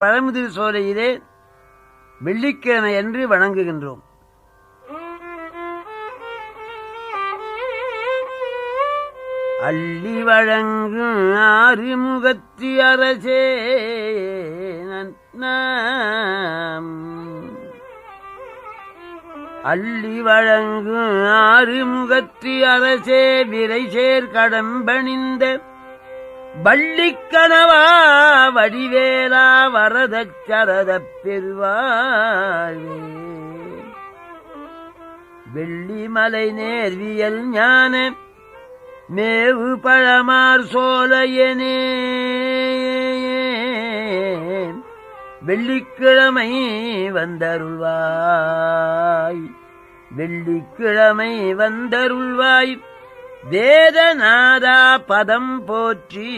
பழமுதிர் சோலையிலே வெள்ளிக்கிழமை அன்று வணங்குகின்றோம். அள்ளி வழங்கும் ஆறுமுகத்தி அரசே அள்ளி வழங்கும் ஆறுமுகத்தி அரசே விரைசேர் கடம்பணிந்த வள்ளிக்கணவா வடிவேலா வரதச் சரதப் பெருவாழ்வே வெள்ளிமலை நேர்வியல் ஞான மேவு பழமார் சோலையனே வெள்ளிக்கிழமை வந்தருள்வாய், வெள்ளிக்கிழமை வந்தருள்வாய், வேதநாதா பதம் போற்றி.